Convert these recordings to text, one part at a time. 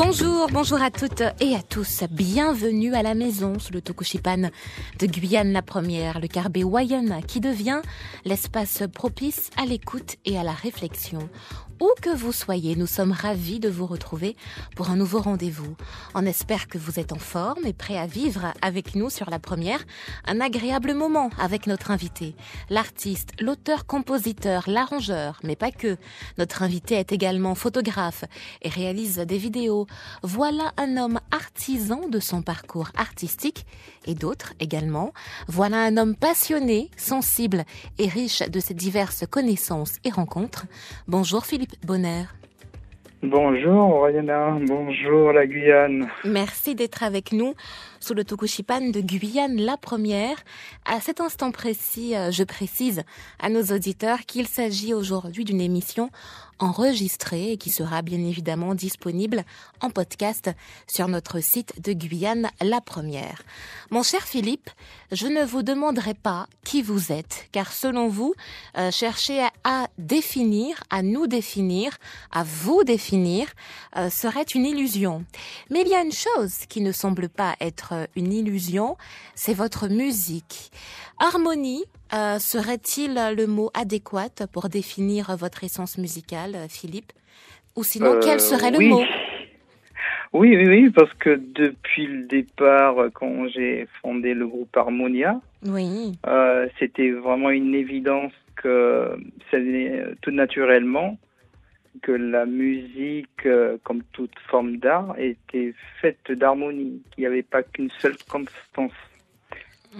Bonjour à toutes et à tous. Bienvenue à la maison sous le Tokushipan de Guyane la Première, le Carbet Wayana qui devient l'espace propice à l'écoute et à la réflexion. Où que vous soyez, nous sommes ravis de vous retrouver pour un nouveau rendez-vous. On espère que vous êtes en forme et prêts à vivre avec nous sur la première un agréable moment avec notre invité, l'artiste, l'auteur-compositeur, l'arrangeur, mais pas que. Notre invité est également photographe et réalise des vidéos. Voilà un homme artisan de son parcours artistique et d'autres également. Voilà un homme passionné, sensible et riche de ses diverses connaissances et rencontres. Bonjour Philippe Bonner. Bonjour Rayana, bonjour la Guyane. Merci d'être avec nous sous le Tokushipan de Guyane la Première. À cet instant précis, je précise à nos auditeurs qu'il s'agit aujourd'hui d'une émission enregistrée et qui sera bien évidemment disponible en podcast sur notre site de Guyane la Première. Mon cher Philippe, je ne vous demanderai pas qui vous êtes, car selon vous, chercher à définir, à nous définir, à vous définir, serait une illusion. Mais il y a une chose qui ne semble pas être une illusion, c'est votre musique. Harmonie, serait-il le mot adéquat pour définir votre essence musicale, Philippe? Ou sinon, quel serait le mot? Oui, parce que depuis le départ, quand j'ai fondé le groupe Harmonia, c'était vraiment une évidence que c'est tout naturellement que la musique, comme toute forme d'art, était faite d'harmonie. Il n'y avait pas qu'une seule constance.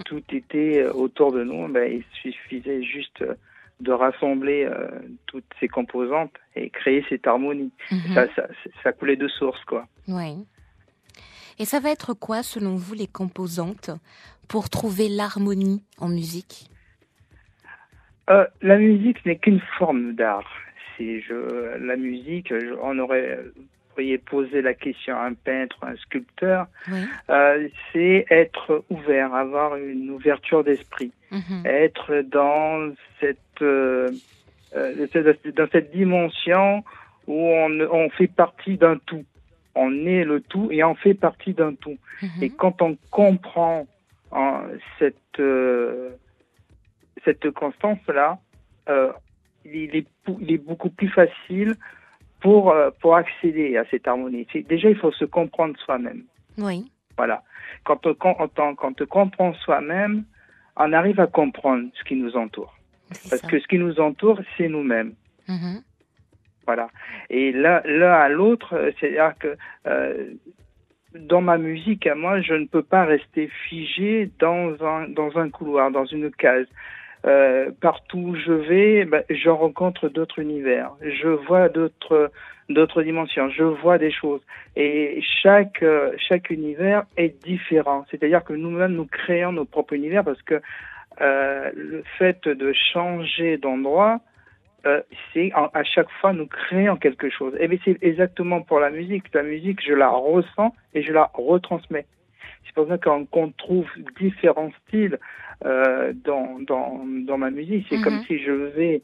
Tout était autour de nous. Il suffisait juste de rassembler toutes ces composantes et créer cette harmonie. Ça coulait de source, quoi. Oui. Et ça va être quoi, selon vous, les composantes pour trouver l'harmonie en musique? La musique n'est qu'une forme d'art. La musique, vous pourriez poser la question à un peintre, un sculpteur, c'est être ouvert, avoir une ouverture d'esprit, être dans cette dimension où on fait partie d'un tout. On est le tout et on fait partie d'un tout. Et quand on comprend cette constance-là, il est beaucoup plus facile pour accéder à cette harmonie. Déjà, il faut se comprendre soi-même. Oui. Voilà. Quand on comprend soi-même, on arrive à comprendre ce qui nous entoure. Parce que ce qui nous entoure, c'est nous-mêmes. Voilà. Et l'un à l'autre, c'est-à-dire que dans ma musique, à moi, je ne peux pas rester figé dans un couloir, dans une case. Partout où je vais, je rencontre d'autres univers, je vois d'autres dimensions, je vois des choses. Et chaque univers est différent. C'est-à-dire que nous-mêmes, nous créons nos propres univers parce que le fait de changer d'endroit, c'est à chaque fois nous créons quelque chose. Et bien c'est exactement pour la musique. La musique, je la ressens et je la retransmets. C'est pour ça qu'on trouve différents styles dans ma musique. C'est comme si je vais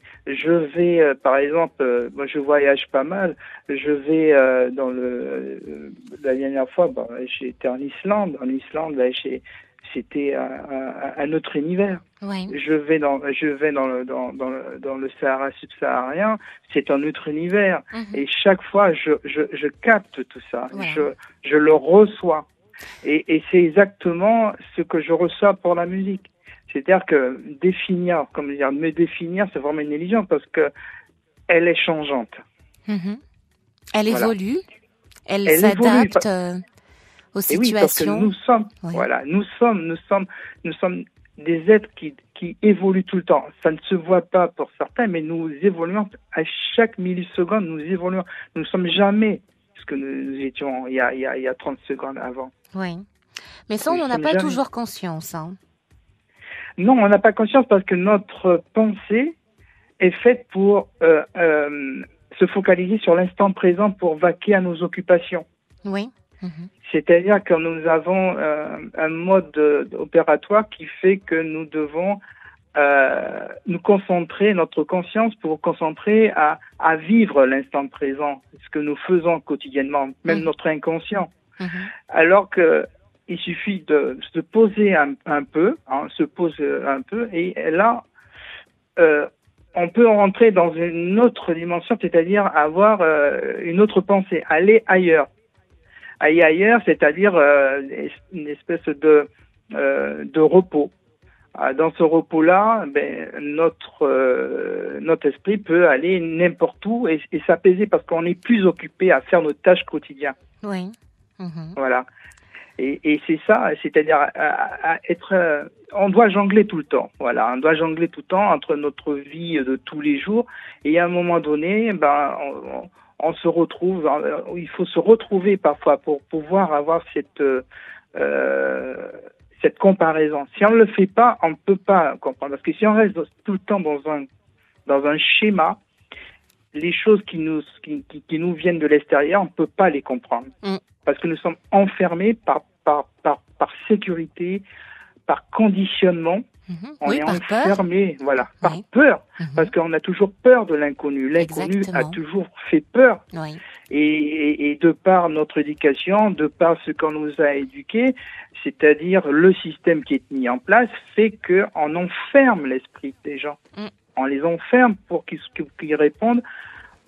par exemple, moi je voyage pas mal. Je vais la dernière fois, j'étais en Islande. En Islande, c'était un autre univers. Oui. Je vais dans le Sahara subsaharien, c'est un autre univers. Et chaque fois, je capte tout ça. Voilà. Je le reçois. Et c'est exactement ce que je reçois pour la musique. C'est-à-dire que me définir, c'est vraiment une illusion parce que elle est changeante. Elle évolue, elle s'adapte aux situations. Oui, parce que nous sommes des êtres qui évoluent tout le temps. Ça ne se voit pas pour certains, mais nous évoluons à chaque milliseconde. Nous évoluons. Nous ne sommes jamais ce que nous étions il y a 30 secondes avant. Oui. Mais ça, on n'en a pas toujours conscience. Non, on n'a pas conscience parce que notre pensée est faite pour se focaliser sur l'instant présent pour vaquer à nos occupations. Oui. C'est-à-dire que nous avons un mode opératoire qui fait que nous devons nous concentrer, notre conscience pour concentrer à vivre l'instant présent, ce que nous faisons quotidiennement, même notre inconscient. Alors que il suffit de se poser un peu, se pose un peu, et là, on peut rentrer dans une autre dimension, c'est-à-dire avoir une autre pensée, aller ailleurs. Aller ailleurs, c'est-à-dire une espèce de repos. Dans ce repos-là, notre esprit peut aller n'importe où et s'apaiser parce qu'on est plus occupé à faire nos tâches quotidiennes. Oui. Voilà. Et c'est ça, c'est-à-dire à être. On doit jongler tout le temps. Voilà, on doit jongler tout le temps entre notre vie de tous les jours. Et à un moment donné, on se retrouve. Il faut se retrouver parfois pour pouvoir avoir cette comparaison. Si on ne le fait pas, on ne peut pas comprendre. Parce que si on reste tout le temps dans un schéma, les choses qui nous viennent de l'extérieur, on ne peut pas les comprendre. Parce que nous sommes enfermés par sécurité, par conditionnement. On est enfermé, voilà, par peur. Parce qu'on a toujours peur de l'inconnu. L'inconnu a toujours fait peur. Oui. Et de par notre éducation, de par ce qu'on nous a éduqués, c'est-à-dire le système qui est mis en place, fait qu'on enferme l'esprit des gens. On les enferme pour qu'ils répondent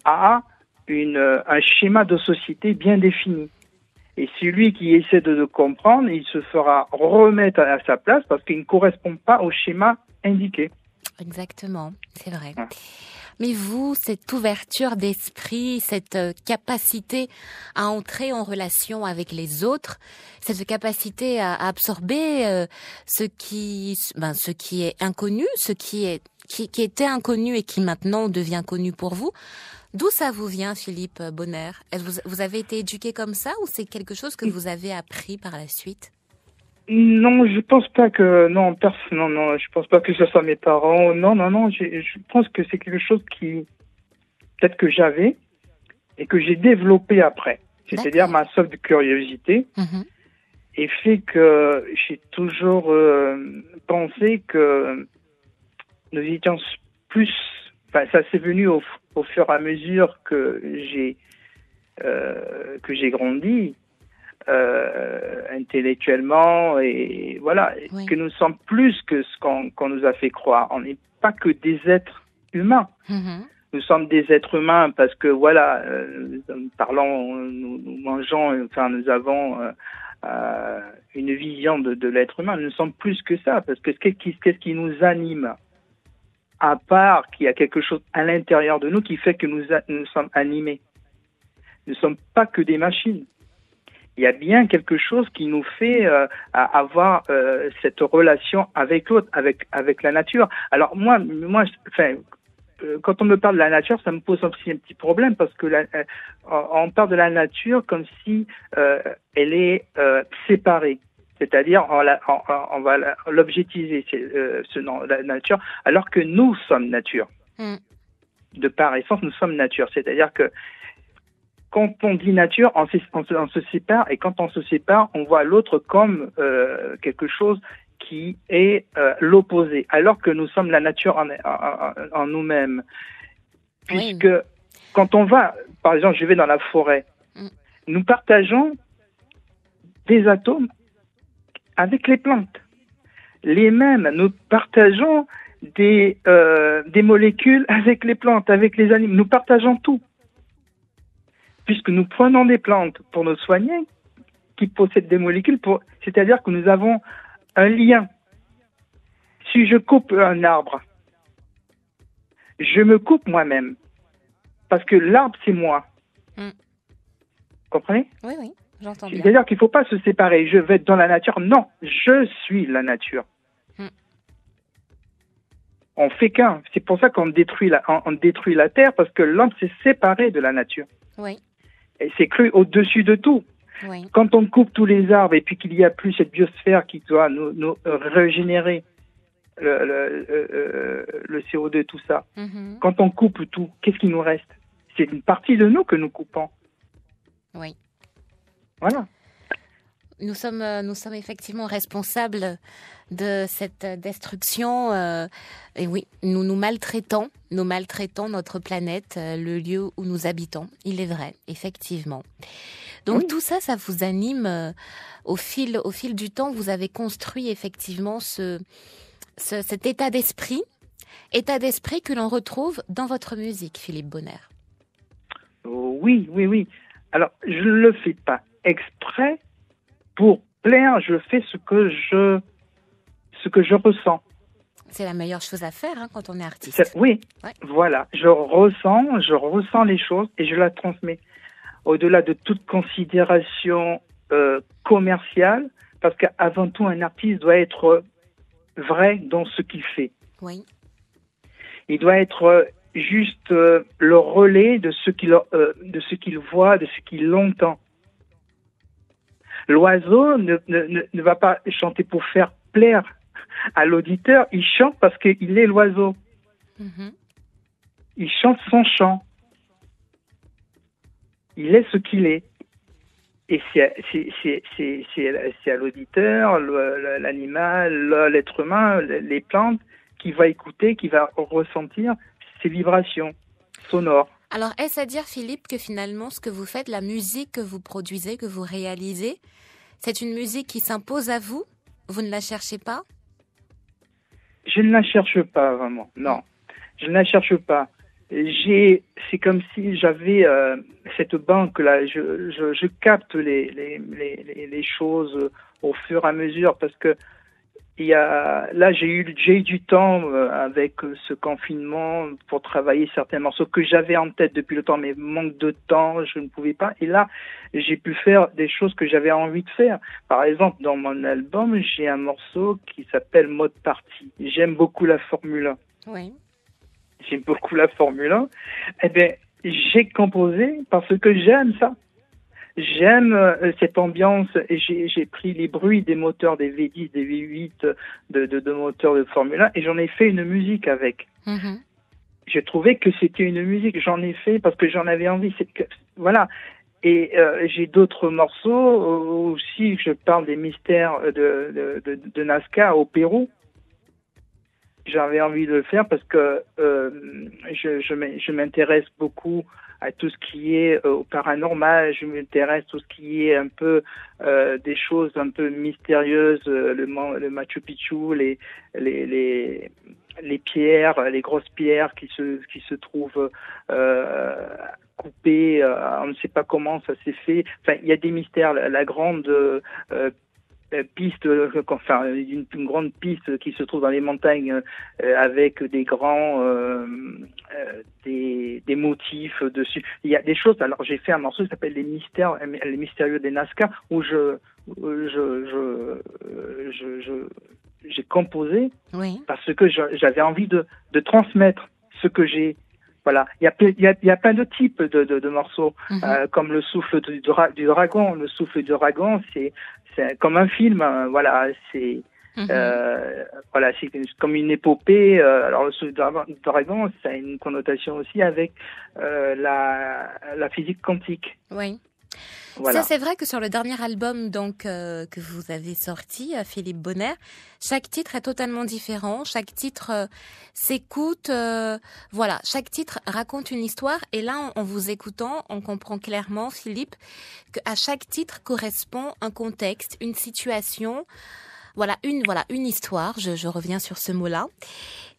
à un schéma de société bien défini. Et celui qui essaie de le comprendre, il se fera remettre à sa place parce qu'il ne correspond pas au schéma indiqué. Exactement, c'est vrai. Mais vous, cette ouverture d'esprit, cette capacité à entrer en relation avec les autres, cette capacité à absorber ce qui est inconnu, ce qui était inconnu et qui maintenant devient connu pour vous, d'où ça vous vient, Philippe Bonner? Vous avez été éduqué comme ça ou c'est quelque chose que vous avez appris par la suite? Non, je pense pas que je pense pas que ce soit mes parents. Non, je pense que c'est quelque chose qui peut-être que j'avais et que j'ai développé après. C'est-à-dire ma soif de curiosité et fait que j'ai toujours pensé que nous étions plus. Enfin, ça s'est venu au fur et à mesure que j'ai grandi. Intellectuellement et voilà, que nous sommes plus que ce qu'on nous a fait croire. On n'est pas que des êtres humains. Nous sommes des êtres humains parce que voilà, nous parlons, nous mangeons, enfin nous avons une vision de l'être humain. Nous sommes plus que ça parce que qu'est-ce qui nous anime? À part qu'il y a quelque chose à l'intérieur de nous qui fait que nous sommes animés. Nous ne sommes pas que des machines. Il y a bien quelque chose qui nous fait avoir cette relation avec l'autre, avec la nature. Alors moi, quand on me parle de la nature, ça me pose aussi un petit problème parce que on parle de la nature comme si elle est séparée. C'est-à-dire, on va l'objectiver, ce nom, la nature, alors que nous sommes nature. De par essence, nous sommes nature. C'est-à-dire que quand on dit nature, on se sépare, et quand on se sépare, on voit l'autre comme quelque chose qui est l'opposé, alors que nous sommes la nature en nous-mêmes. Puisque quand on va, par exemple, je vais dans la forêt, nous partageons des atomes avec les plantes. Les mêmes, nous partageons des molécules avec les plantes, avec les animaux. Nous partageons tout. Puisque nous prenons des plantes pour nous soigner, qui possèdent des molécules, c'est-à-dire que nous avons un lien. Si je coupe un arbre, je me coupe moi-même. Parce que l'arbre, c'est moi. Vous comprenez? Oui, j'entends bien. C'est-à-dire qu'il ne faut pas se séparer. Je vais être dans la nature. Non, je suis la nature. On fait qu'un. C'est pour ça qu'on détruit la terre, parce que l'homme s'est séparé de la nature. Oui. Et c'est cru au-dessus de tout. Oui. Quand on coupe tous les arbres et puis qu'il n'y a plus cette biosphère qui doit nous régénérer le CO2, tout ça, quand on coupe tout, qu'est-ce qui nous reste? C'est une partie de nous que nous coupons. Oui. Voilà. nous sommes effectivement responsables de cette destruction. Et oui, nous maltraitons notre planète, le lieu où nous habitons. Il est vrai, effectivement. Donc tout ça, ça vous anime au fil du temps. Vous avez construit effectivement cet état d'esprit que l'on retrouve dans votre musique, Philippe Bonner. Oui. Alors, je ne le fais pas exprès pour plaire, je fais ce que je ressens. C'est la meilleure chose à faire quand on est artiste. Oui, ouais. Voilà. Je ressens les choses et je la transmets. Au-delà de toute considération commerciale, parce qu'avant tout, un artiste doit être vrai dans ce qu'il fait. Oui. Il doit être juste le relais de ce qu'il voit, de ce qu'il entend. L'oiseau ne va pas chanter pour faire plaire à l'auditeur, il chante parce qu'il est l'oiseau. Mm-hmm. Il chante son chant. Il est ce qu'il est. Et c'est à l'auditeur, l'animal, l'être humain, les plantes, qui va écouter, qui va ressentir ces vibrations sonores. Alors, est-ce à dire, Philippe, que finalement, ce que vous faites, la musique que vous produisez, que vous réalisez, c'est une musique qui s'impose à vous? Vous ne la cherchez pas? Je ne la cherche pas, vraiment. Non, je ne la cherche pas. C'est comme si j'avais cette banque-là. Je capte les choses au fur et à mesure parce que j'ai eu du temps avec ce confinement pour travailler certains morceaux que j'avais en tête depuis le temps, mais manque de temps, je ne pouvais pas. Et là, j'ai pu faire des choses que j'avais envie de faire. Par exemple, dans mon album, j'ai un morceau qui s'appelle Mode Party. J'aime beaucoup la Formule 1. Oui. J'aime beaucoup la Formule 1. Eh bien, j'ai composé parce que j'aime ça. J'aime cette ambiance et j'ai pris les bruits des moteurs des V10, des V8, de moteurs de Formule 1 et j'en ai fait une musique avec. Mm-hmm. J'ai trouvé que c'était une musique, j'en ai fait parce que j'en avais envie. Voilà. Et j'ai d'autres morceaux aussi, je parle des mystères de Nazca au Pérou. J'avais envie de le faire parce que je m'intéresse beaucoup à tout ce qui est au paranormal, je m'intéresse à tout ce qui est un peu des choses un peu mystérieuses, le Machu Picchu, les pierres, les grosses pierres qui se trouvent coupées, on ne sait pas comment ça s'est fait. Enfin, il y a des mystères. La grande piste, une grande piste qui se trouve dans les montagnes avec des grands des motifs dessus. Il y a des choses. Alors j'ai fait un morceau qui s'appelle les mystérieux des Nazca où j'ai composé parce que j'avais envie de transmettre ce que j'ai. Voilà, il y a plein de types de morceaux, comme le souffle du dragon. Le souffle du dragon, c'est comme un film. Voilà, c'est comme une épopée. Alors le souffle du dragon, ça a une connotation aussi avec la physique quantique. Oui. Voilà. Ça, c'est vrai que sur le dernier album que vous avez sorti, Philippe Bonner, chaque titre est totalement différent. Chaque titre s'écoute. Voilà, chaque titre raconte une histoire. Et là, en vous écoutant, on comprend clairement, Philippe, qu'à chaque titre correspond un contexte, une situation. Voilà une histoire. Je reviens sur ce mot-là.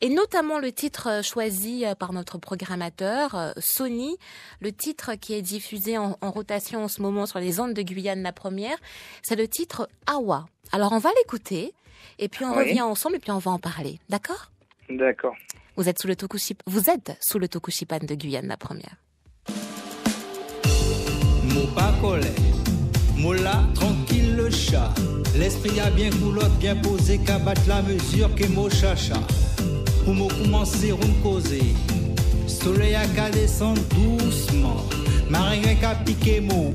Et notamment le titre choisi par notre programmateur, Sony, le titre qui est diffusé en rotation en ce moment sur les ondes de Guyane la première, c'est le titre Awa. Alors on va l'écouter et puis on revient ensemble et puis on va en parler. D'accord ? D'accord. Vous êtes sous le Tokushipan de Guyane la première. Moula, tranquille le chat. L'esprit a bien coulotte, bien posé, qu'à battre la mesure que mon chacha. Pour me commencer à causer. Soleil a qu'à descendre doucement. Marin a piqué mot.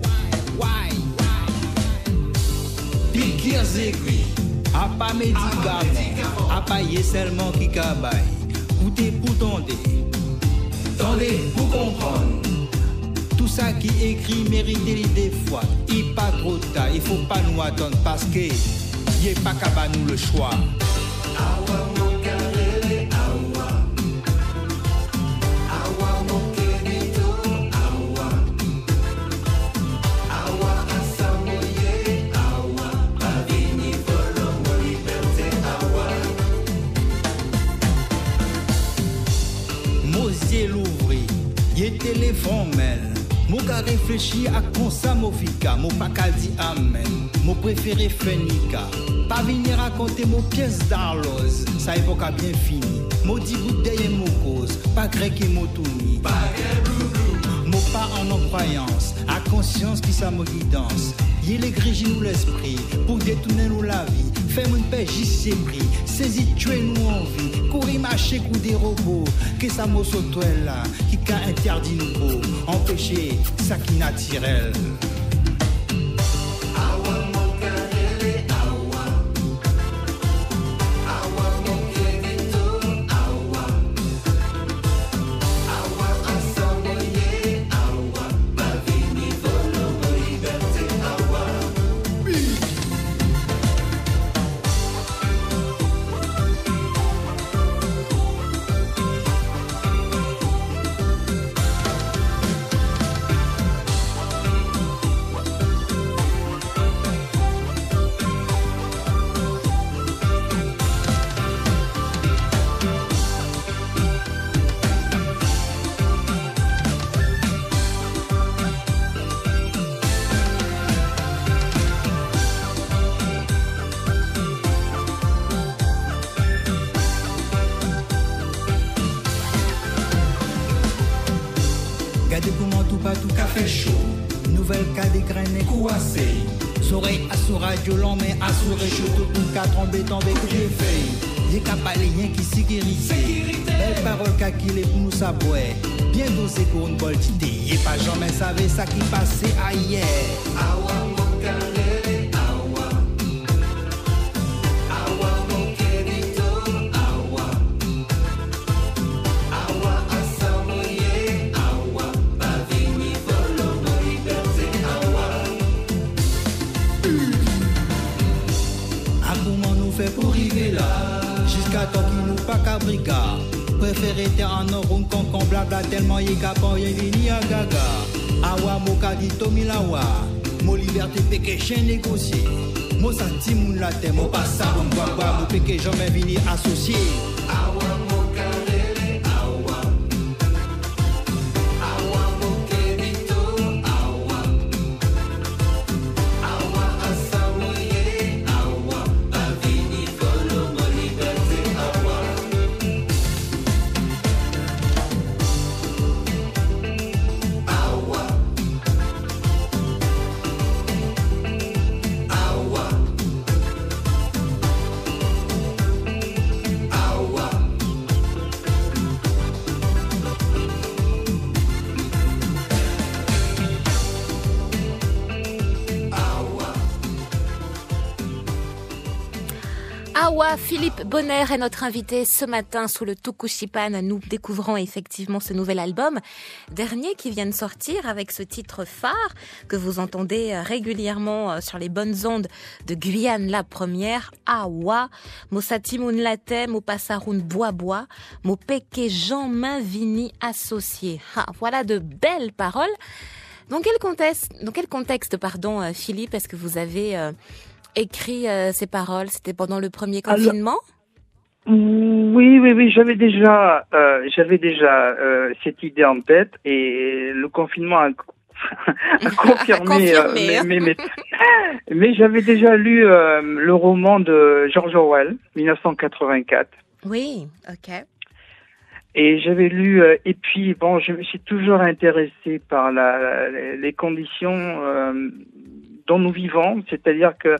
Piquer zégui. A pas médicament. A pas yé seulement qui cabaye. Goûtez pour tonder. Tendez pour comprendre. Tout Tout ça qui écrit mérite des fois. Il pas trop tard, il faut pas nous attendre parce que y a pas qu'à nous le choix. Téléphone, mon gars réfléchi à quoi ça m'a fika, mon pas qu'à dire amen, mon préféré Fenica, pas venir raconter mon pièce d'arlose, ça est pas bien fini, mon dit bouteille mon cause, pas grec et mon tourni, mon pas en croyance, à conscience qui ça me guidance, y les grigis nous l'esprit, pour détourner nous la vie, faire une paix j'y pris, saisir tuer nous en vie, courir marcher coup des robots, que ça m'a sauté là, qui qu'a interdit nous beau, empêcher ça qui naturel. Regardez comment tout pas tout café chaud. Nouvelle cas des graines et couassé. Soreille à sous radio long mais à sous réchaud. Tout le cas tombé que j'ai fait. Y'a qu'à parler rien qui sécurisé. Belle parole qu'a qu'il est pour nous sabouer. Bien dosé pour une bonne idée. Et pas jamais savait ça qui passait ailleurs. Awa mon carré, awa. Awa mon querido, awa. Awa asamoye, awa. Bavini volo mo liberté, awa. Comment nous fait pour arriver là? Jusqu'à temps qu'il nous pas qu'à brigade. Préféré terre en or, un concombre, blabla, tellement yé capon, yé vini à gaga. Awa, mo kadito milawa. Mo liberté péché, chien négocié. Mo senti moun la terre, mo pas ça, bon bois, mo péché, jamais vini associé. Awa, mo carré, awa. Awa, mo querido, awa. Awa, asamoye, awa. Bavini, volo, mo liberté, awa. Awa, Philippe Bonner est notre invité ce matin sous le Tukushipan. Nous découvrons effectivement ce nouvel album, dernier qui vient de sortir avec ce titre phare que vous entendez régulièrement sur les bonnes ondes de Guyane la première. Awa, mo satimoun late, mo passaroun bois, mo peke Jean Main Vini associé. Voilà de belles paroles. Dans quel contexte, Philippe, est-ce que vous avez écrit ces paroles? C'était pendant le premier confinement? Oui, j'avais déjà cette idée en tête et le confinement a confirmé. Mais j'avais déjà lu le roman de George Orwell, 1984. Oui, ok. Et j'avais lu, et puis bon, je me suis toujours intéressé par les conditions dont nous vivons, c'est-à-dire que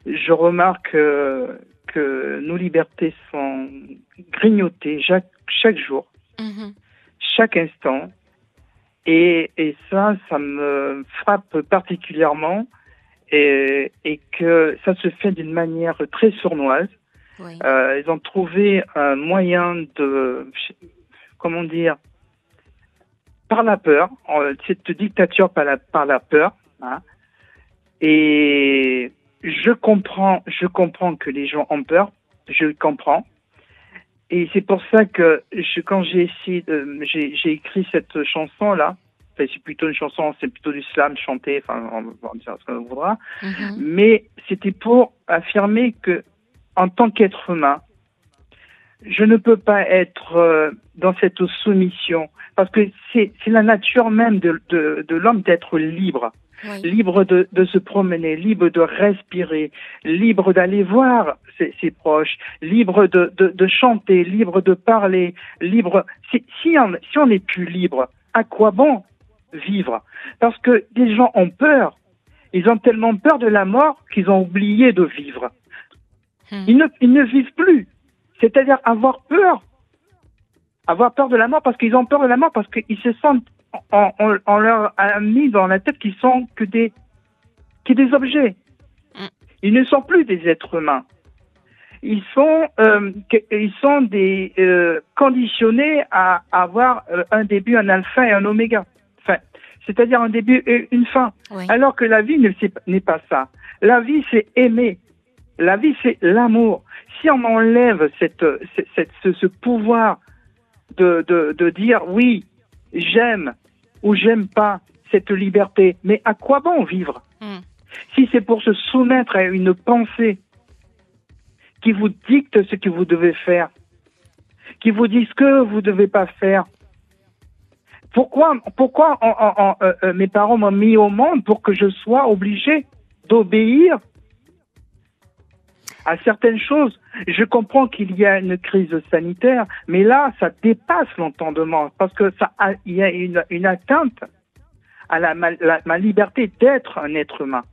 je remarque que nos libertés sont grignotées chaque jour, chaque instant, et ça me frappe particulièrement, et que ça se fait d'une manière très sournoise. Oui. Ils ont trouvé un moyen de, comment dire, par la peur, cette dictature par la peur. Hein. Et je comprends que les gens ont peur, je comprends. Et c'est pour ça que quand j'ai écrit cette chanson-là, enfin, c'est plutôt une chanson, c'est plutôt du slam chanté, enfin, on va dire ce qu'on voudra, mais c'était pour affirmer que, en tant qu'être humain, je ne peux pas être dans cette soumission, parce que c'est la nature même de l'homme d'être libre. Oui. Libre de se promener, libre de respirer, libre d'aller voir ses proches, libre de chanter, libre de parler, libre. Si on n'est plus libre, à quoi bon vivre? Parce que les gens ont peur. Ils ont tellement peur de la mort qu'ils ont oublié de vivre. Ils ne vivent plus. C'est-à-dire avoir peur de la mort parce qu'ils ont peur de la mort, parce qu'ils se sentent, on leur a mis dans la tête qu'ils sont que des objets. Ils ne sont plus des êtres humains. Ils sont conditionnés à avoir un début, un alpha et un oméga. Enfin, c'est-à-dire un début et une fin. Oui. Alors que la vie n'est pas ça. La vie, c'est aimer. La vie, c'est l'amour. Si on enlève ce pouvoir de dire oui, j'aime ou j'aime pas, cette liberté, mais à quoi bon vivre? Si c'est pour se soumettre à une pensée qui vous dicte ce que vous devez faire, qui vous dit ce que vous ne devez pas faire. Pourquoi mes parents m'ont mis au monde pour que je sois obligé d'obéir à certaines choses? Je comprends qu'il y a une crise sanitaire, mais là, ça dépasse l'entendement, parce que il y a une atteinte à ma liberté d'être un être humain.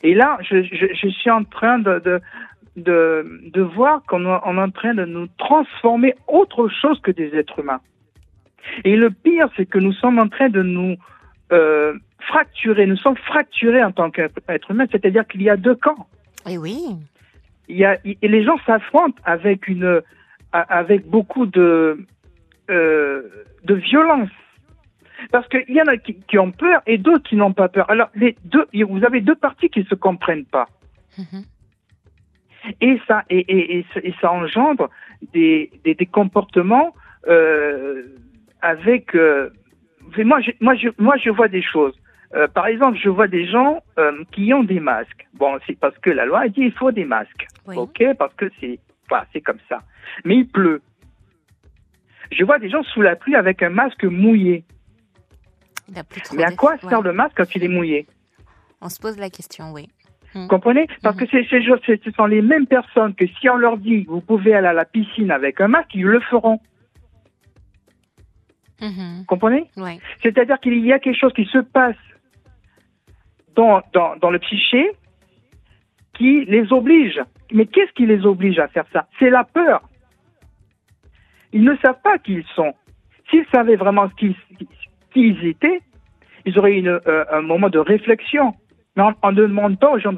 Et là, je suis en train de voir qu'on est en train de nous transformer autre chose que des êtres humains. Et le pire, c'est que nous sommes en train de nous fracturer. Nous sommes fracturés en tant qu'être humain, c'est-à-dire qu'il y a deux camps. Et oui. Et les gens s'affrontent avec beaucoup de violence. Parce qu'il y en a qui ont peur et d'autres qui n'ont pas peur. Alors, vous avez deux parties qui ne se comprennent pas. Et ça engendre des comportements avec. Moi, je vois des choses. Par exemple, je vois des gens qui ont des masques. Bon, c'est parce que la loi a dit il faut des masques. Oui. Ok, parce que c'est comme ça. Mais il pleut. Je vois des gens sous la pluie avec un masque mouillé. Mais à quoi sert le masque quand il est mouillé? On se pose la question, oui. Comprenez? Parce que ce sont les mêmes personnes que si on leur dit vous pouvez aller à la piscine avec un masque, ils le feront. Comprenez? Oui. C'est-à-dire qu'il y a quelque chose qui se passe dans le psyché qui les oblige. Mais qu'est-ce qui les oblige à faire ça? C'est la peur. Ils ne savent pas qui ils sont. S'ils savaient vraiment qui ils étaient, ils auraient eu un moment de réflexion. Mais on ne demande pas aux gens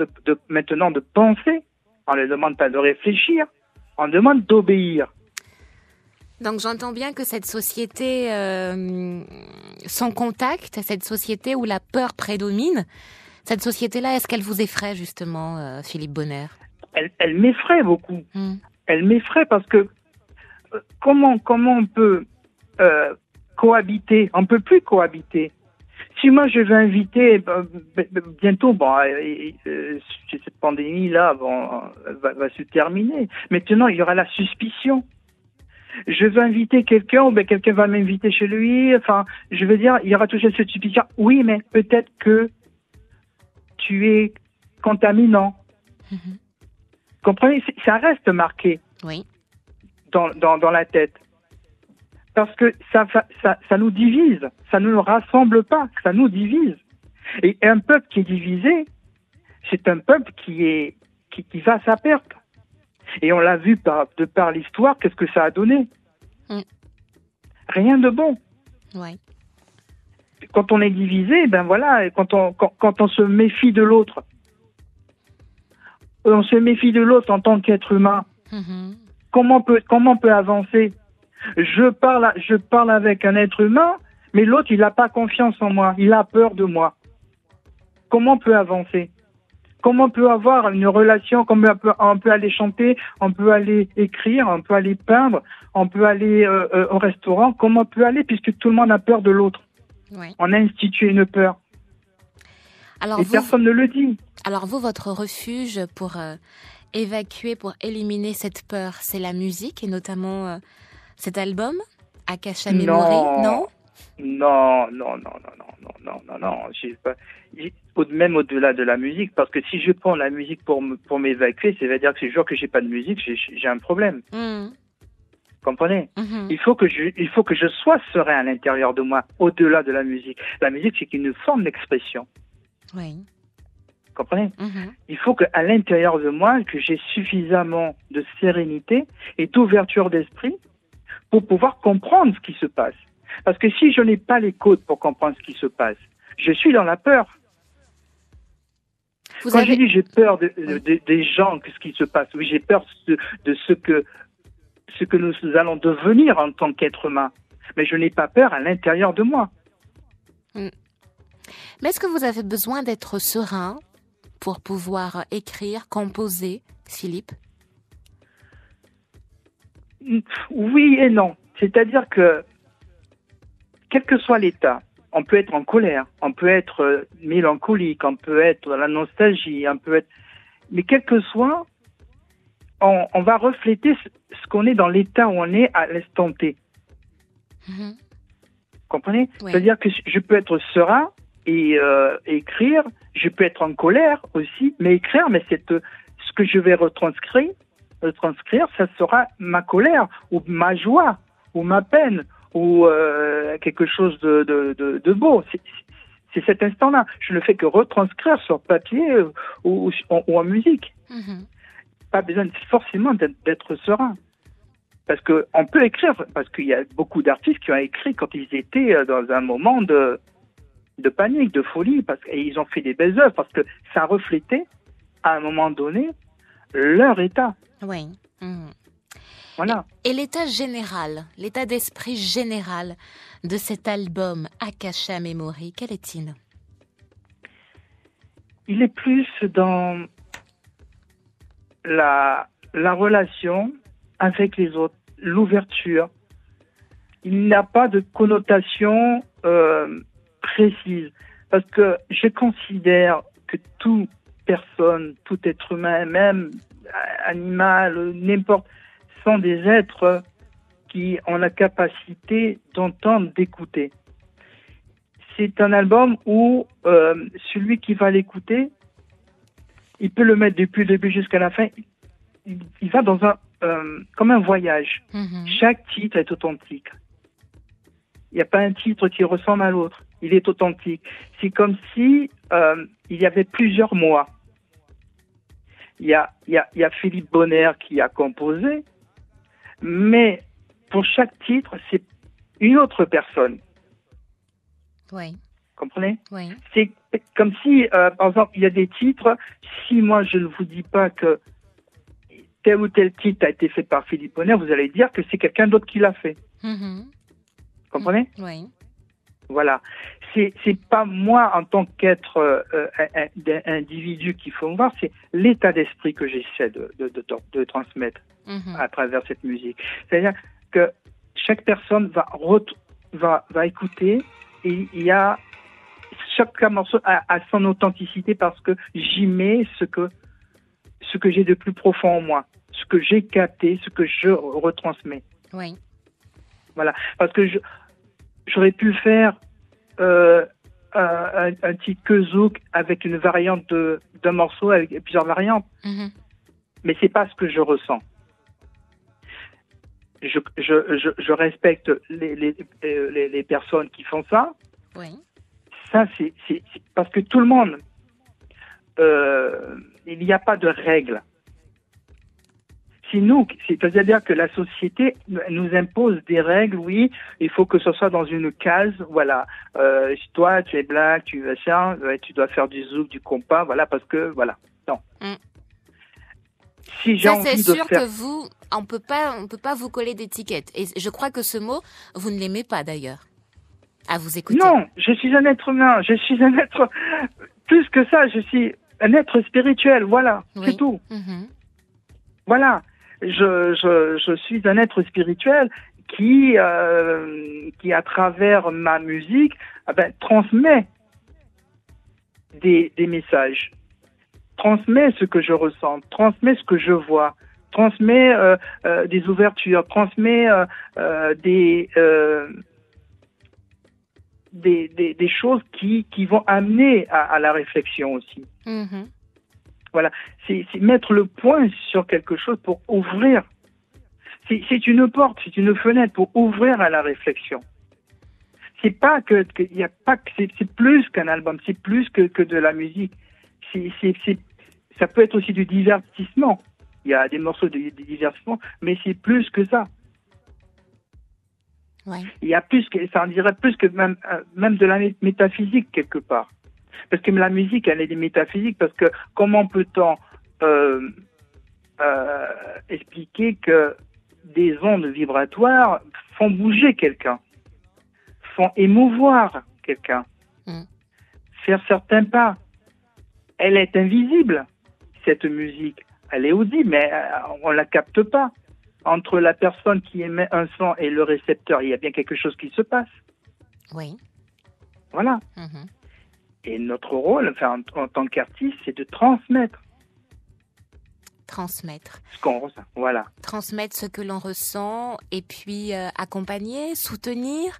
maintenant de penser, on ne leur demande pas de réfléchir, on demande d'obéir. Donc j'entends bien que cette société sans contact, cette société où la peur prédomine, cette société-là, est-ce qu'elle vous effraie justement, Philippe Bonner? Elle m'effraie beaucoup. Elle m'effraie parce que comment on peut cohabiter? On ne peut plus cohabiter. Si moi je vais inviter bientôt, cette pandémie-là va se terminer. Maintenant, il y aura la suspicion. Je veux inviter quelqu'un, ou quelqu'un va m'inviter chez lui. Enfin, je veux dire, il y aura toujours cette suspicion. Oui, mais peut-être que tu es contaminant. Comprenez? Ça reste marqué. Oui. Dans la tête. Parce que ça nous divise, ça ne nous rassemble pas, ça nous divise. Et un peuple qui est divisé, c'est un peuple qui va à sa perte. Et on l'a vu de par l'histoire, qu'est-ce que ça a donné? Rien de bon. Ouais. Quand on est divisé, quand on se méfie de l'autre, on se méfie de l'autre en tant qu'être humain. Comment on peut avancer? Je parle avec un être humain, Mais l'autre, il n'a pas confiance en moi, il a peur de moi. Comment on peut avancer? Comment on peut avoir une relation? Comment on peut aller chanter, on peut aller écrire, on peut aller peindre, on peut aller au restaurant? Comment on peut aller puisque tout le monde a peur de l'autre? Oui. On a institué une peur. Alors et personne ne le dit. Alors vous, votre refuge pour évacuer, pour éliminer cette peur, c'est la musique et notamment cet album, Akasha Memory, non? Non. Même au-delà de la musique, parce que si je prends la musique pour m'évacuer, ça veut dire que le jour que j'ai pas de musique, j'ai un problème. Comprenez? Il faut que je sois serein à l'intérieur de moi, au-delà de la musique. La musique, c'est une forme d'expression. Oui. Comprenez? Il faut qu'à l'intérieur de moi, que j'ai suffisamment de sérénité et d'ouverture d'esprit pour pouvoir comprendre ce qui se passe. Parce que si je n'ai pas les codes pour comprendre ce qui se passe, je suis dans la peur. J'ai dit j'ai peur des gens, ce qui se passe. Oui, j'ai peur de ce que nous allons devenir en tant qu'être humain. Mais je n'ai pas peur à l'intérieur de moi. Mais est-ce que vous avez besoin d'être serein pour pouvoir écrire, composer, Philippe? Oui et non. C'est-à-dire que, quel que soit l'état, on peut être en colère, on peut être mélancolique, on peut être dans la nostalgie, on peut être... Mais quel que soit, on va refléter ce qu'on est dans l'état où on est à l'instant T. Comprenez? Oui. C'est-à-dire que je peux être serein et écrire, je peux être en colère aussi, mais écrire, mais ce que je vais retranscrire, ça sera ma colère ou ma joie ou ma peine ou quelque chose de beau. C'est cet instant-là. Je ne fais que retranscrire sur papier ou en musique. Pas besoin forcément d'être serein. Parce qu'on peut écrire, parce qu'il y a beaucoup d'artistes qui ont écrit quand ils étaient dans un moment de panique, de folie, et ils ont fait des belles œuvres, parce que ça reflétait, à un moment donné, leur état. Oui. Voilà. Et l'état général, l'état d'esprit général de cet album Akasha Memory, quel est-il? Il est plus dans la relation avec les autres, l'ouverture. Il n'y a pas de connotation précise, parce que je considère que toute personne, tout être humain, même animal, n'importe, sont des êtres qui ont la capacité d'entendre, d'écouter. C'est un album où celui qui va l'écouter, il peut le mettre depuis le début jusqu'à la fin. Il va dans comme un voyage. Chaque titre est authentique. Il n'y a pas un titre qui ressemble à l'autre. Il est authentique. C'est comme si il y avait plusieurs moi. Il y a Philippe Bonner qui a composé, mais pour chaque titre, c'est une autre personne. Oui. Comprenez? Oui. C'est comme si, par exemple, il y a des titres, si moi je ne vous dis pas que tel ou tel titre a été fait par Philippe Bonner, vous allez dire que c'est quelqu'un d'autre qui l'a fait. Comprenez? Oui. Voilà. C'est pas moi en tant qu'être individu qu'il faut voir, c'est l'état d'esprit que j'essaie de transmettre à travers cette musique. C'est-à-dire que chaque personne va écouter et il y a chaque morceau a son authenticité parce que j'y mets ce que j'ai de plus profond en moi, ce que j'ai capté, ce que je retransmets. Oui. Voilà. Parce que j'aurais pu faire un petit zouk avec une variante d'un morceau avec plusieurs variantes. Mais c'est pas ce que je ressens. Je respecte les personnes qui font ça. Oui. Ça, c'est parce que tout le monde, il n'y a pas de règles. C'est-à-dire que la société nous impose des règles, oui, il faut que ce soit dans une case, voilà. Toi, tu es black, tu dois faire du zouk, du compas, voilà, parce que, voilà. Non. Si j'ai envie de c'est sûr faire... que vous, on peut pas vous coller d'étiquette. Et je crois que ce mot, vous ne l'aimez pas d'ailleurs. à vous écouter. Non, je suis un être humain. Je suis un être plus que ça. Je suis un être spirituel. Voilà, c'est tout. Voilà, je suis un être spirituel qui à travers ma musique, transmet des messages, transmet ce que je ressens, transmet ce que je vois, transmet des ouvertures, transmet des choses qui vont amener à la réflexion aussi. Voilà, c'est mettre le point sur quelque chose pour ouvrir. C'est une porte, c'est une fenêtre pour ouvrir à la réflexion. C'est pas que y a pas que c'est plus qu'un album, c'est plus que de la musique. Ça peut être aussi du divertissement. Il y a des morceaux de divertissement, mais c'est plus que ça. Ouais. Il y a plus que ça, on dirait plus que même de la métaphysique quelque part. Parce que la musique, elle est des métaphysiques, parce que comment peut-on expliquer que des ondes vibratoires font bouger quelqu'un, font émouvoir quelqu'un, faire certains pas. Elle est invisible, cette musique. Elle est audible, mais on la capte pas. Entre la personne qui émet un son et le récepteur, il y a bien quelque chose qui se passe. Oui. Voilà. Et notre rôle, en tant qu'artiste, c'est de transmettre. Transmettre. Ce qu'on ressent, voilà. Transmettre ce que l'on ressent et puis accompagner, soutenir,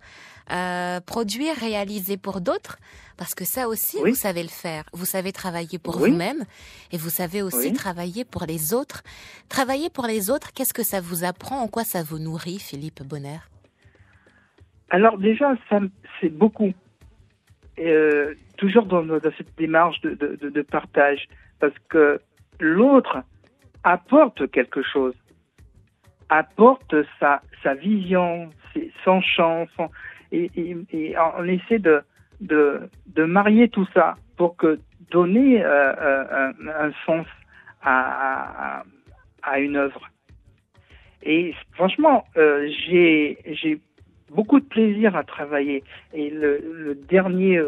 produire, réaliser pour d'autres. Parce que ça aussi, vous savez le faire. Vous savez travailler pour vous-même et vous savez aussi travailler pour les autres. Travailler pour les autres, qu'est-ce que ça vous apprend? En quoi ça vous nourrit, Philippe Bonner? Alors déjà, c'est beaucoup. Toujours dans cette démarche de partage. Parce que l'autre apporte quelque chose, apporte sa vision, son chant, et on essaie de marier tout ça pour que donner un sens à une œuvre. Et franchement, j'ai beaucoup de plaisir à travailler. Et le dernier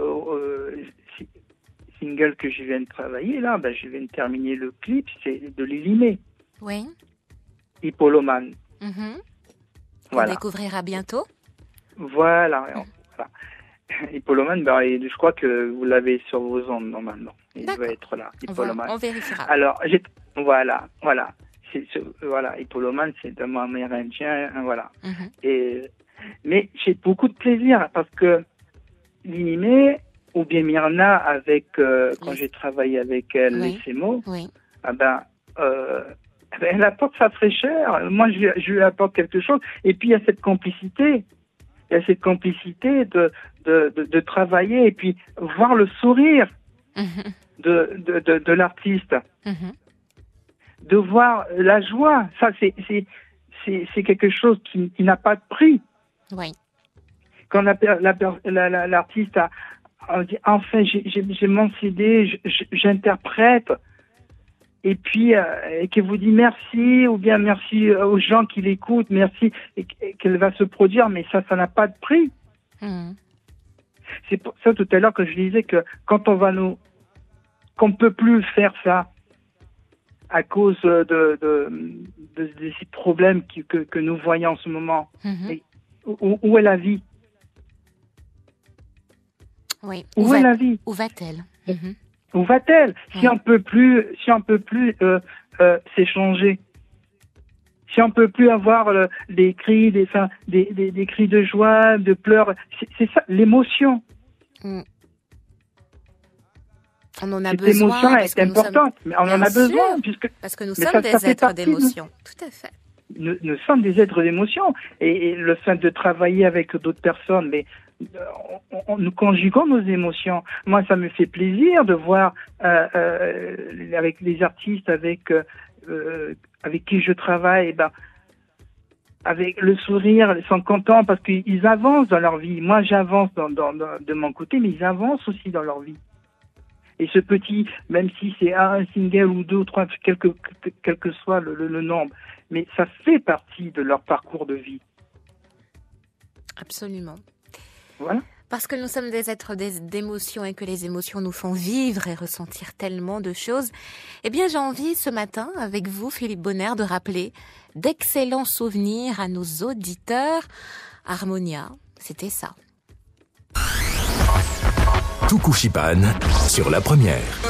single que je viens de travailler, là, je viens de terminer le clip, c'est de Lily May. Oui. Hippolomane. On découvrira bientôt. Voilà. Hippolomane, je crois que vous l'avez sur vos ondes normalement. Il doit être là. Hippolomane. On vérifiera. Alors, voilà. Hippolomane, c'est un mot amérindien, voilà. Mais j'ai beaucoup de plaisir parce que Lily May, ou bien Myrna, quand j'ai travaillé avec elle, les mots, elle apporte sa fraîcheur. Moi, je lui apporte quelque chose. Et puis, il y a cette complicité. Il y a cette complicité de travailler et puis voir le sourire de l'artiste. De voir la joie. Ça, c'est quelque chose qui n'a pas de prix. Oui. Quand l'artiste on dit, enfin, j'ai mon CD, j'interprète, et puis qu'elle vous dit merci, ou bien merci aux gens qui l'écoutent, merci, et qu'elle va se produire, mais ça n'a pas de prix. C'est pour ça tout à l'heure que je disais que quand qu'on peut plus faire ça à cause de ces problèmes que nous voyons en ce moment, et où est la vie? Oui. Où est la vie? Où va-t-elle? Où va-t-elle? Si on peut plus s'échanger, si on peut plus avoir des cris, des cris de joie, de pleurs, c'est ça, l'émotion. On en a Cette besoin. L'émotion est importante, mais on en a besoin parce que nous sommes des êtres d'émotion. Tout à fait. Nous sommes des êtres d'émotion, et le fait de travailler avec d'autres personnes, mais nous conjuguons nos émotions. Moi, ça me fait plaisir de voir avec les artistes avec qui je travaille, avec le sourire, ils sont contents parce qu'ils avancent dans leur vie. Moi, j'avance de mon côté, mais ils avancent aussi dans leur vie. Et ce petit, même si c'est un single ou deux ou trois, quel que soit le nombre, mais ça fait partie de leur parcours de vie. Absolument. Voilà. Parce que nous sommes des êtres d'émotions et que les émotions nous font vivre et ressentir tellement de choses. Eh bien, j'ai envie ce matin, avec vous, Philippe Bonner, de rappeler d'excellents souvenirs à nos auditeurs. Harmonia, c'était ça. Tukushipan sur la première.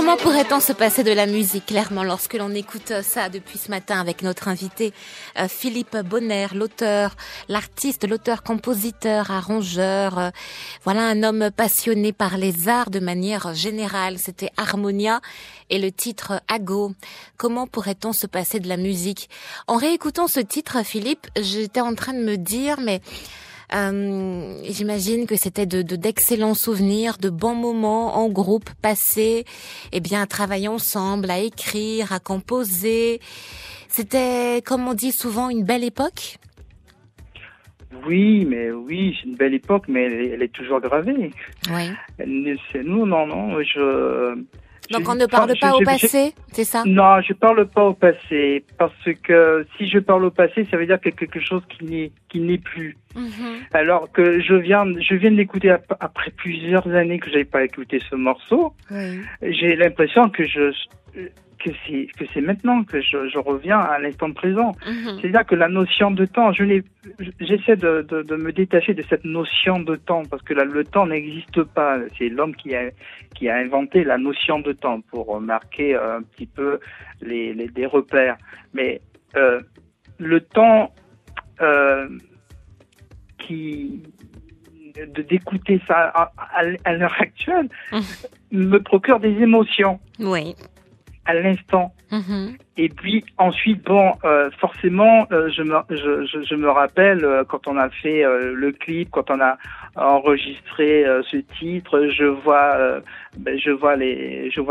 Comment pourrait-on se passer de la musique, clairement, lorsque l'on écoute ça depuis ce matin avec notre invité Philippe Bonner, l'auteur, l'artiste, l'auteur-compositeur, arrangeur. Voilà un homme passionné par les arts de manière générale. C'était Harmonia et le titre Ago. Comment pourrait-on se passer de la musique? En réécoutant ce titre, Philippe, j'étais en train de me dire, mais... j'imagine que c'était d'excellents souvenirs, de bons moments en groupe passés, eh bien, à travailler ensemble, à écrire, à composer. C'était, comme on dit souvent, une belle époque? Oui, c'est une belle époque, mais elle est toujours gravée. Oui. C'est nous, non, Donc on ne parle pas au passé, c'est ça? Non, je parle pas au passé, parce que si je parle au passé, ça veut dire qu'il y a quelque chose qui n'est plus. Alors que je viens de l'écouter après plusieurs années que j'avais pas écouté ce morceau. Oui. J'ai l'impression que c'est maintenant que je reviens à l'instant présent. C'est-à-dire que la notion de temps, j'essaie de me détacher de cette notion de temps, parce que le temps n'existe pas. C'est l'homme qui a inventé la notion de temps pour marquer un petit peu des repères. Mais le temps d'écouter ça à l'heure actuelle me procure des émotions. Oui. À l'instant. Et puis ensuite, forcément, je me rappelle quand on a fait le clip, quand on a enregistré ce titre, je vois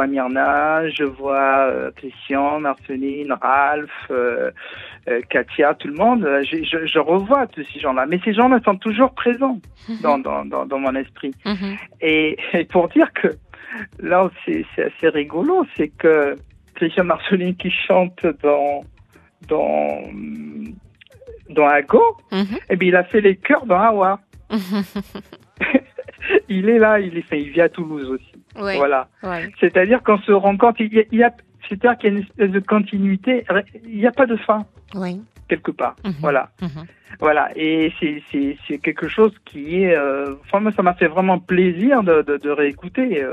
Myrna, je vois Christian, Marceline, Ralph, Katia, tout le monde. Je revois tous ces gens-là, mais ces gens-là sont toujours présents dans mon esprit. Et pour dire que là, c'est assez rigolo, c'est que Christian Marceline qui chante dans Ago, et bien il a fait les chœurs dans Awa. Il est là, il vit à Toulouse aussi. Oui, voilà. Oui. C'est-à-dire qu'on se rend compte, c'est-à-dire qu'il y a une espèce de continuité, il n'y a pas de fin. Oui. Quelque part. Voilà. Voilà. Et c'est quelque chose qui est, moi, ça m'a fait vraiment plaisir de réécouter.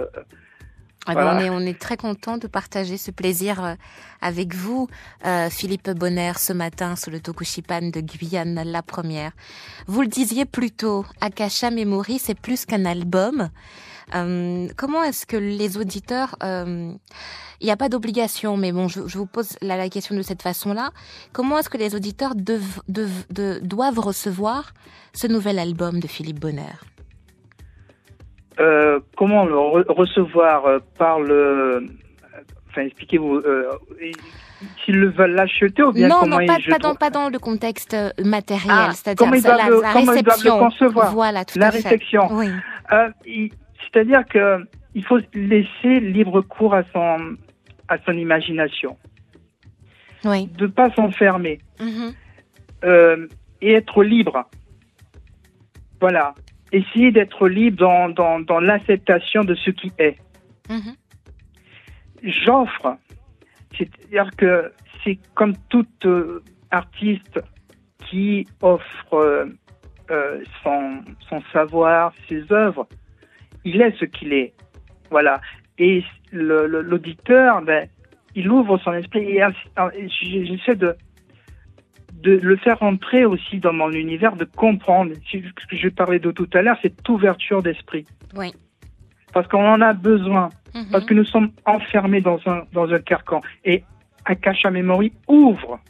Voilà. On est très content de partager ce plaisir avec vous, Philippe Bonner, ce matin sur le Tokushipan de Guyane, la première. Vous le disiez plus tôt, Akasha Memory, c'est plus qu'un album. Comment est-ce que les auditeurs, il n'y a pas d'obligation, mais bon, je vous pose la question de cette façon-là. Comment est-ce que les auditeurs doivent recevoir ce nouvel album de Philippe Bonner? Comment le recevoir expliquez-vous s'ils veulent l'acheter ou bien pas dans le contexte matériel, c'est-à-dire comment ils doivent le concevoir, voilà, tout la à fait. réception. Oui. C'est-à-dire que il faut laisser libre cours à son imagination. Oui. De pas s'enfermer et être libre. Voilà. Essayer d'être libre dans l'acceptation de ce qui est. J'offre, c'est-à-dire que c'est comme tout artiste qui offre son savoir, ses œuvres, il est ce qu'il est. Voilà. Et l'auditeur, il ouvre son esprit et j'essaie de le faire entrer aussi dans mon univers, de comprendre. Ce que je parlais de tout à l'heure, cette ouverture d'esprit. Oui. Parce qu'on en a besoin. Parce que nous sommes enfermés dans un carcan. Et Akasha Memory ouvre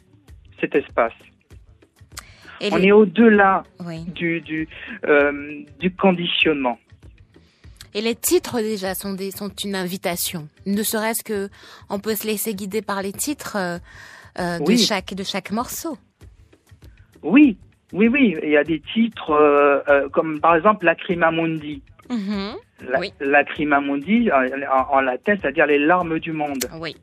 cet espace. On est au-delà du conditionnement. Et les titres déjà sont une invitation. Ne serait-ce que on peut se laisser guider par les titres de chaque morceau. Oui. Il y a des titres comme par exemple Lacrima Mundi. Lacrima Mundi en latin, c'est-à-dire les larmes du monde. Oui.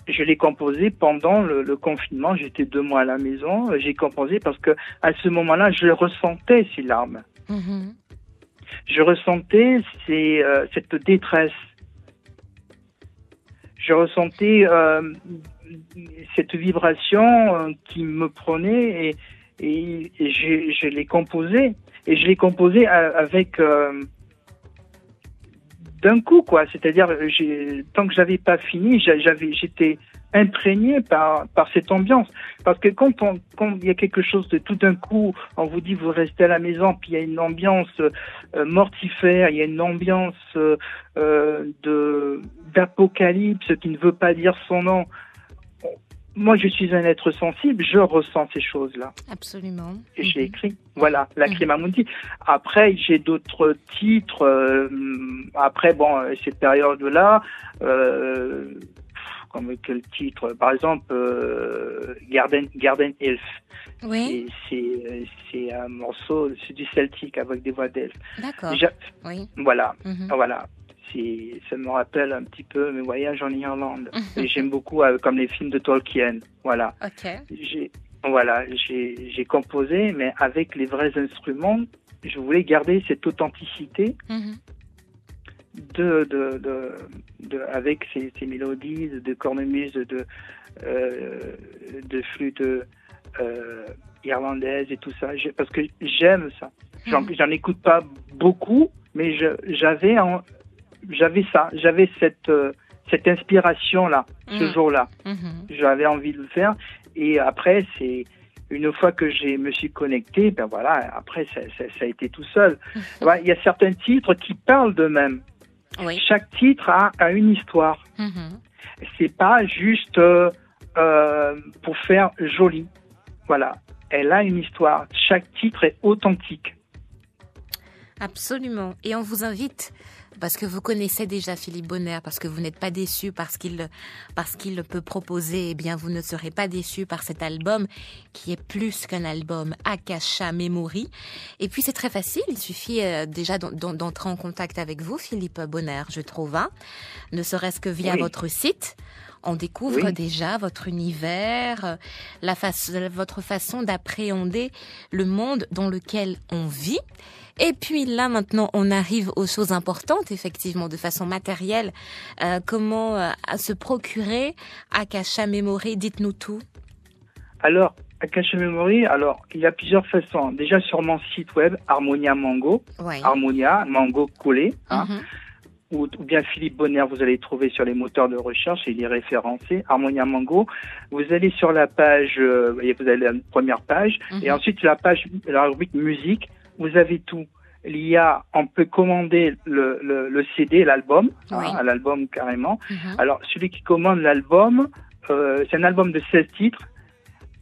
Je l'ai composé pendant le confinement. J'étais 2 mois à la maison. J'ai composé parce que à ce moment-là, je ressentais ces larmes. Je ressentais cette détresse. Je ressentais cette vibration qui me prenait et je l'ai composé. Et je l'ai composé avec d'un coup, quoi. C'est-à-dire, tant que j'avais pas fini, j'étais imprégné par cette ambiance. Parce que quand il y a quelque chose de tout d'un coup, on vous dit vous restez à la maison, puis il y a une ambiance mortifère, il y a une ambiance d'apocalypse qui ne veut pas dire son nom. Moi, je suis un être sensible, je ressens ces choses-là. Absolument. Et j'ai écrit, voilà, Lacrima Mundi. Après, j'ai d'autres titres. Après, cette période-là, comme quel titre? Par exemple, Garden Elf. Oui. C'est un morceau, c'est du celtique avec des voix d'elfes. D'accord. Oui. Voilà, voilà. ça me rappelle un petit peu mes voyages en Irlande. Et j'aime beaucoup comme les films de Tolkien. Voilà. Ok. J'ai composé, mais avec les vrais instruments. Je voulais garder cette authenticité avec ces mélodies de cornemuse, de flûte irlandaise et tout ça. Parce que j'aime ça. J'en écoute pas beaucoup, mais j'avais cette inspiration-là, ce jour-là. J'avais envie de le faire. Et après, une fois que je me suis connecté, ben voilà, après, ça a été tout seul. Il y a certains titres qui parlent d'eux-mêmes. Oui. Chaque titre a une histoire. C'est pas juste pour faire joli. Voilà. Elle a une histoire. Chaque titre est authentique. Absolument. Et on vous invite, parce que vous connaissez déjà Philippe Bonner, parce que vous n'êtes pas déçus parce qu'il peut proposer, eh bien, vous ne serez pas déçus par cet album qui est plus qu'un album, Akasha Memory. Et puis, c'est très facile. Il suffit déjà d'entrer en contact avec vous, Philippe Bonner, je trouve, ne serait-ce que via votre site. On découvre déjà votre univers, votre façon d'appréhender le monde dans lequel on vit. Et puis là, maintenant, on arrive aux choses importantes, effectivement, de façon matérielle. Comment se procurer Akasha Memory? Dites-nous tout. Alors, Akasha Memory, il y a plusieurs façons. Déjà, sur mon site web, Harmonia Mango, Harmonia, Mango collé, ou bien Philippe Bonner, vous allez trouver sur les moteurs de recherche, il est référencé, Harmonia Mango. Vous allez sur la page, vous avez la première page, et ensuite la rubrique musique, vous avez tout. On peut commander le CD, l'album, l'album carrément. Alors, celui qui commande l'album, c'est un album de 16 titres,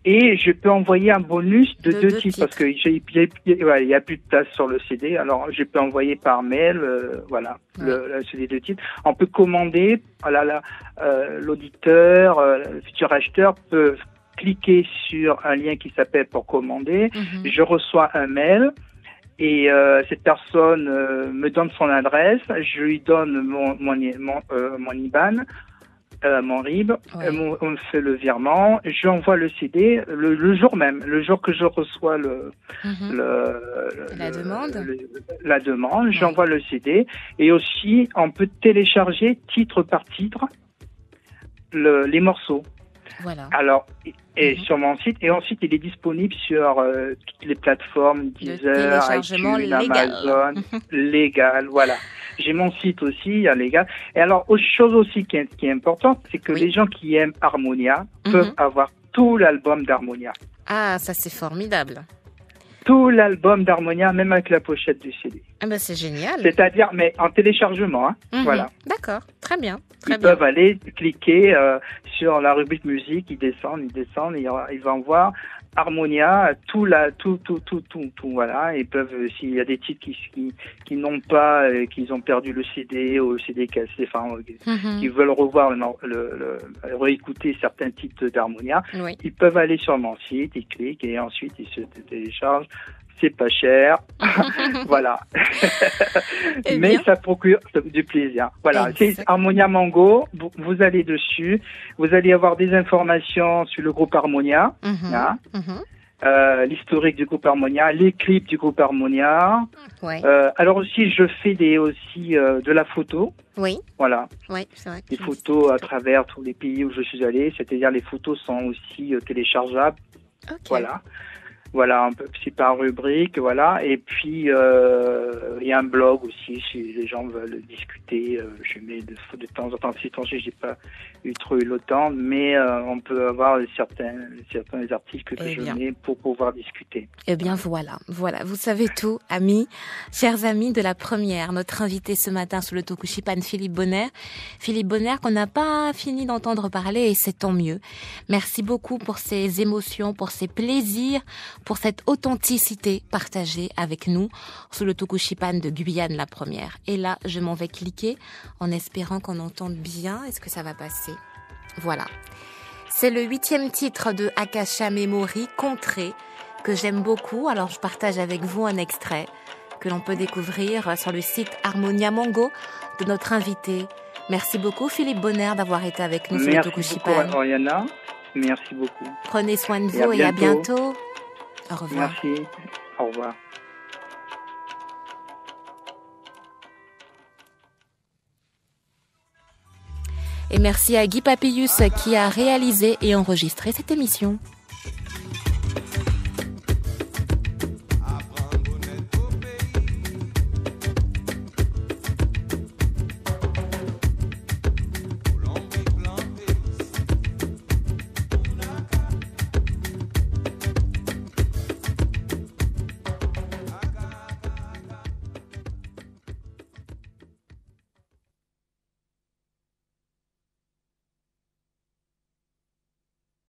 et je peux envoyer un bonus de 2 titres, parce qu'il y a plus de place sur le CD. Alors, je peux envoyer par mail, le CD de titres. On peut commander, l'auditeur, le futur acheteur peut cliquer sur un lien qui s'appelle pour commander. Je reçois un mail. Et cette personne me donne son adresse, je lui donne mon IBAN, mon RIB, on fait le virement, j'envoie le CD le jour même, le jour que je reçois la demande, j'envoie le CD. Et aussi, on peut télécharger titre par titre les morceaux. Voilà. Alors, sur mon site, et ensuite il est disponible sur toutes les plateformes, Deezer, iTunes, Amazon, légal, voilà. J'ai mon site aussi, légal. Et alors, autre chose aussi qui est importante, c'est que les gens qui aiment Harmonia peuvent avoir tout l'album d'Harmonia. Ah, ça c'est formidable. Tout l'album d'Harmonia, même avec la pochette du CD. Ah ben c'est génial. C'est-à-dire, mais en téléchargement, voilà. D'accord, très bien. Ils peuvent aller cliquer sur la rubrique musique, ils descendent, et ils vont voir Harmonia, tout, voilà. Ils peuvent, s'il y a des titres qui n'ont pas, qu'ils ont perdu le CD ou le CD cassé, qui veulent revoir réécouter certains titres d'Harmonia, ils peuvent aller sur mon site, ils cliquent et ensuite ils se téléchargent. C'est pas cher, voilà. Mais ça procure du plaisir. Voilà, c'est Harmonia Mango. Vous allez dessus, vous allez avoir des informations sur le groupe Harmonia, l'historique du groupe Harmonia, les clips du groupe Harmonia. Alors aussi, je fais de la photo. Voilà. C'est vrai. Des photos à travers tous les pays où je suis allé, c'est-à-dire les photos sont aussi téléchargeables. Voilà, c'est par rubrique, voilà. Et puis, il y a un blog aussi, si les gens veulent discuter. Je mets de temps en temps, si j'ai pas trop eu le temps, mais on peut avoir certains articles que je mets pour pouvoir discuter. Eh bien, voilà. Vous savez tout, amis, chers amis de la première. Notre invité ce matin sur le Tokushipan, Philippe Bonner. Philippe Bonner qu'on n'a pas fini d'entendre parler et c'est tant mieux. Merci beaucoup pour ces émotions, pour ces plaisirs, pour cette authenticité partagée avec nous sur le Tokushipan de Guyane la première. Et là, je m'en vais cliquer en espérant qu'on entende bien. Est-ce que ça va passer? Voilà. C'est le 8e titre de Akasha Memory, Contrée, que j'aime beaucoup. Alors, je partage avec vous un extrait que l'on peut découvrir sur le site Harmonia Mango. de notre invité. Merci beaucoup Philippe Bonner d'avoir été avec nous sur le Tokushipan. Merci beaucoup Oriana. Merci beaucoup. Prenez soin de vous et à bientôt. Au revoir. Merci. Au revoir. Et merci à Guy Papillus qui a réalisé et enregistré cette émission.